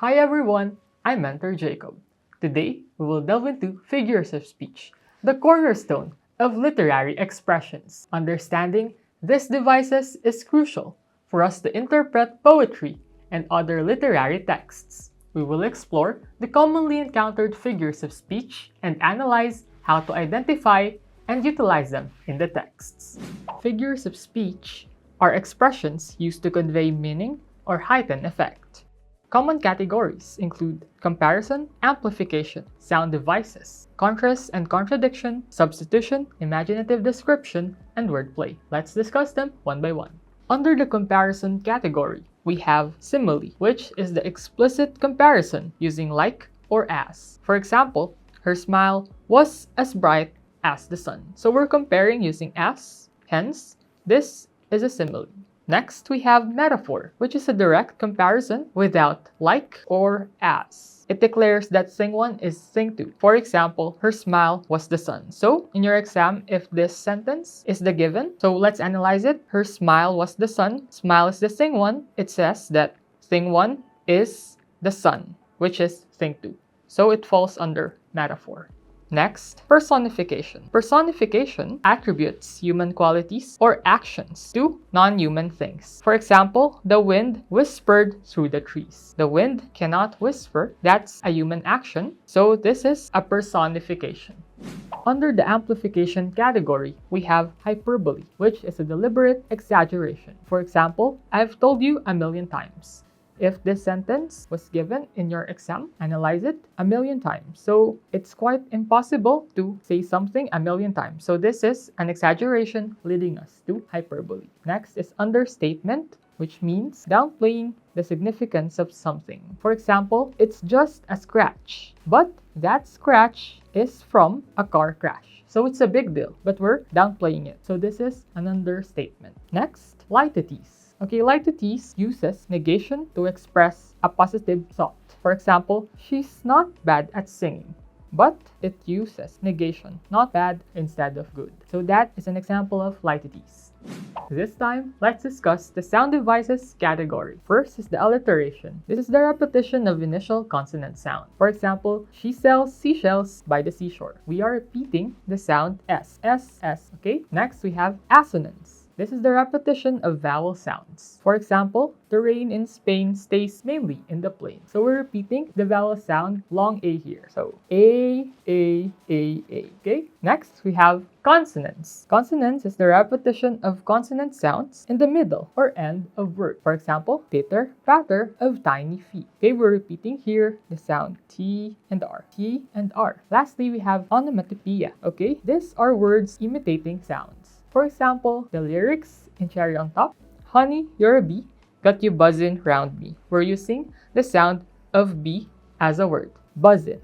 Hi everyone, I'm Mentor Jacob. Today, we will delve into figures of speech, the cornerstone of literary expressions. Understanding these devices is crucial for us to interpret poetry and other literary texts. We will explore the commonly encountered figures of speech and analyze how to identify and utilize them in the texts. Figures of speech are expressions used to convey meaning or heighten effect. Common categories include comparison, amplification, sound devices, contrast and contradiction, substitution, imaginative description, and wordplay. Let's discuss them one by one. Under the comparison category, we have simile, which is the explicit comparison using like or as. For example, her smile was as bright as the sun. So we're comparing using as, hence, this is a simile. Next, we have metaphor, which is a direct comparison without like or as. It declares that thing 1 is thing 2. For example, her smile was the sun. So, in your exam, if this sentence is the given, so let's analyze it. Her smile was the sun. Smile is the thing 1. It says that thing 1 is the sun, which is thing 2. So, it falls under metaphor. Next, personification. Personification attributes human qualities or actions to non-human things. For example, the wind whispered through the trees. The wind cannot whisper. That's a human action. So this is a personification. Under the amplification category, we have hyperbole, which is a deliberate exaggeration. For example, I've told you a million times. If this sentence was given in your exam, analyze it a million times. So it's quite impossible to say something a million times. So this is an exaggeration leading us to hyperbole. Next is understatement, which means downplaying the significance of something. For example, it's just a scratch, but that scratch is from a car crash. So it's a big deal, but we're downplaying it. So this is an understatement. Next, lie to tease. Okay, lie to tease uses negation to express a positive thought. For example, she's not bad at singing, but it uses negation, not bad instead of good. So that is an example of lie to tease. This time, let's discuss the sound devices category. First is the alliteration. This is the repetition of initial consonant sound. For example, she sells seashells by the seashore. We are repeating the sound S, S, S, okay? Next, we have assonance. This is the repetition of vowel sounds. For example, the rain in Spain stays mainly in the plain. So we're repeating the vowel sound long A here. So A, okay? Next, we have consonants. Consonants is the repetition of consonant sounds in the middle or end of word. For example, pitter, patter of tiny feet. Okay, we're repeating here the sound T and R. T and R. Lastly, we have onomatopoeia. Okay, these are words imitating sounds. For example, the lyrics in Cherry on Top, honey, you're a bee, got you buzzing round me. We're using the sound of bee as a word, buzzing.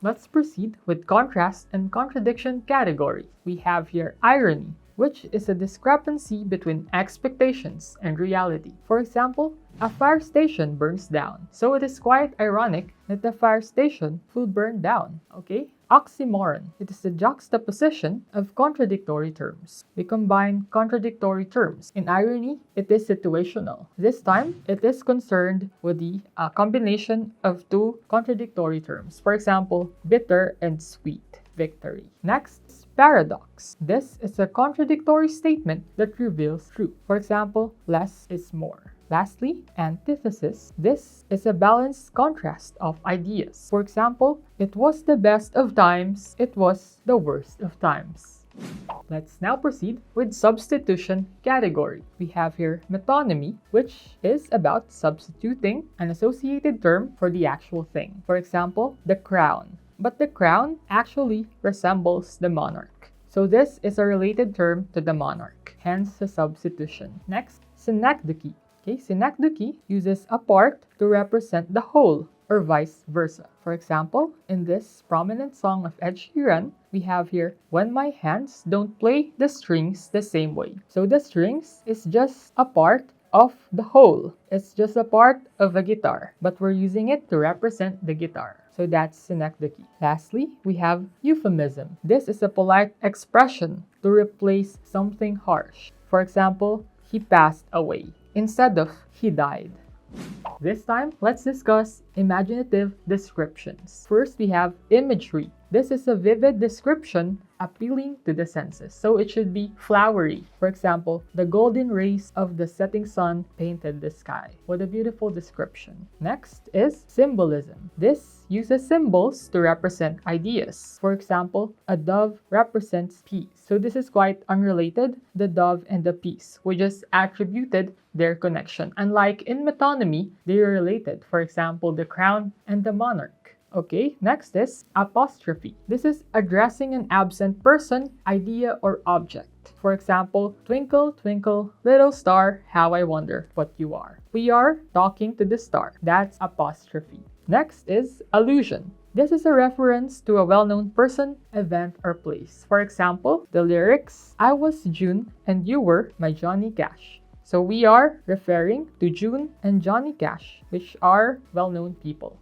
Let's proceed with contrast and contradiction category. We have here irony, which is a discrepancy between expectations and reality. For example, a fire station burns down. So it is quite ironic that the fire station will burn down, okay? Oxymoron. It is the juxtaposition of contradictory terms. We combine contradictory terms. In irony, it is situational. This time, it is concerned with the combination of two contradictory terms. For example, bitter and sweet. Victory. Next, paradox. This is a contradictory statement that reveals truth. For example, less is more. Lastly, antithesis. This is a balanced contrast of ideas. For example, it was the best of times, it was the worst of times. Let's now proceed with substitution category. We have here metonymy, which is about substituting an associated term for the actual thing. For example, the crown. But the crown actually resembles the monarch. So this is a related term to the monarch, hence the substitution. Next, synecdoche. Okay, synecdoche uses a part to represent the whole or vice versa. For example, in this prominent song of Ed Sheeran, we have here, when my hands don't play the strings the same way. So the strings is just a part of the whole. It's just a part of a guitar, but we're using it to represent the guitar. So that's synecdoche. Lastly, we have euphemism. This is a polite expression to replace something harsh. For example, he passed away instead of he died. This time, let's discuss imaginative descriptions. First, we have imagery. This is a vivid description appealing to the senses, so it should be flowery. For example, the golden rays of the setting sun painted the sky. What a beautiful description. Next is symbolism. This uses symbols to represent ideas. For example, a dove represents peace. So this is quite unrelated, the dove and the peace. We just attributed their connection. Unlike in metonymy, they are related. For example, the crown and the monarch. Okay, next is apostrophe. This is addressing an absent person, idea, or object. For example, twinkle, twinkle, little star, how I wonder what you are. We are talking to the star. That's apostrophe. Next is allusion. This is a reference to a well-known person, event, or place. For example, the lyrics, I was June and you were my Johnny Cash. So we are referring to June and Johnny Cash, which are well-known people.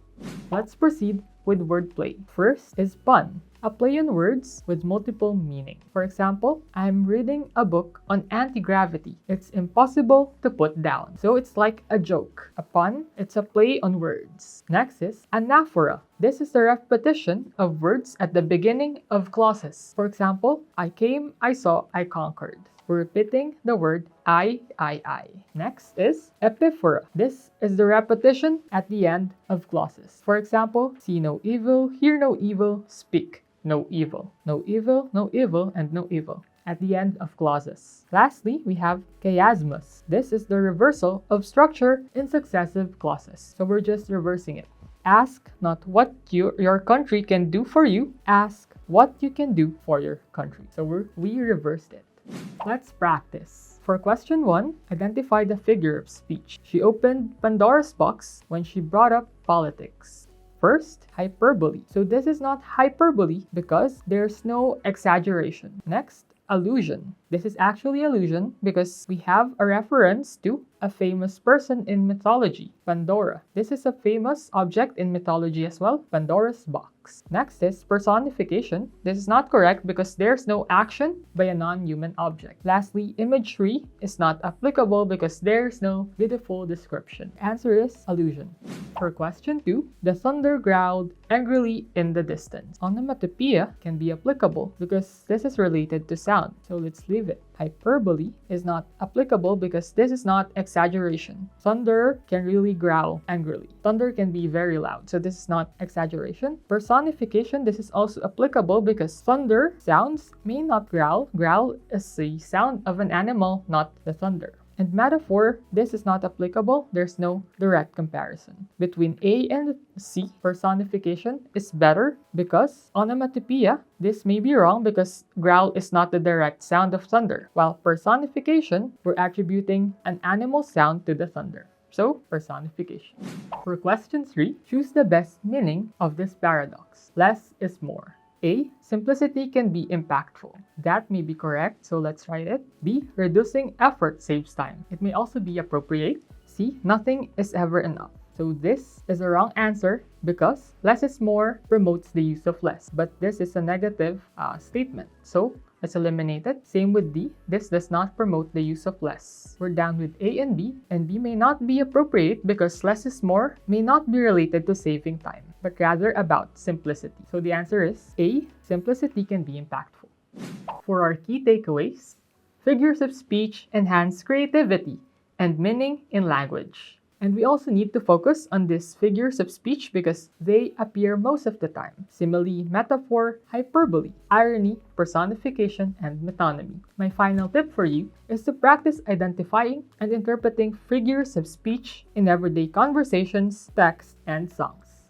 Let's proceed with wordplay. First is pun, a play on words with multiple meaning. For example, I'm reading a book on anti-gravity. It's impossible to put down. So it's like a joke. A pun, it's a play on words. Next is anaphora. This is the repetition of words at the beginning of clauses. For example, I came, I saw, I conquered. We're repeating the word I. Next is epiphora. This is the repetition at the end of clauses. For example, see no evil, hear no evil, speak no evil. No evil, no evil, and no evil at the end of clauses. Lastly, we have chiasmus. This is the reversal of structure in successive clauses. So we're just reversing it. Ask not what your country can do for you. Ask what you can do for your country. So we reversed it. Let's practice. For question 1, identify the figure of speech. She opened Pandora's box when she brought up politics. First, hyperbole. So this is not hyperbole because there's no exaggeration. Next, allusion. This is actually allusion because we have a reference to a famous person in mythology, Pandora. This is a famous object in mythology as well, Pandora's box. Next is personification. This is not correct because there's no action by a non-human object. Lastly, imagery is not applicable because there's no beautiful description. Answer is allusion. For question 2, the thunder growled angrily in the distance. Onomatopoeia can be applicable because this is related to sound. So let's leave it. Hyperbole is not applicable because this is not exaggeration. Thunder can really growl angrily. Thunder can be very loud, so this is not exaggeration. Personification, this is also applicable because thunder sounds may not growl. Growl is the sound of an animal, not the thunder. And metaphor, this is not applicable. There's no direct comparison. Between A and C, personification is better because onomatopoeia, this may be wrong because growl is not the direct sound of thunder. While personification, we're attributing an animal sound to the thunder. So, personification. For question 3, choose the best meaning of this paradox. Less is more. A. Simplicity can be impactful. That may be correct, so let's write it. B. Reducing effort saves time. It may also be appropriate. C. Nothing is ever enough. So this is a wrong answer because less is more promotes the use of less. But this is a negative statement. So let's eliminate it. Same with D. This does not promote the use of less. We're down with A and B may not be appropriate because less is more may not be related to saving time, but rather about simplicity. So the answer is A. Simplicity can be impactful. For our key takeaways, figures of speech enhance creativity and meaning in language. And we also need to focus on these figures of speech because they appear most of the time. Simile, metaphor, hyperbole, irony, personification, and metonymy. My final tip for you is to practice identifying and interpreting figures of speech in everyday conversations, texts, and songs.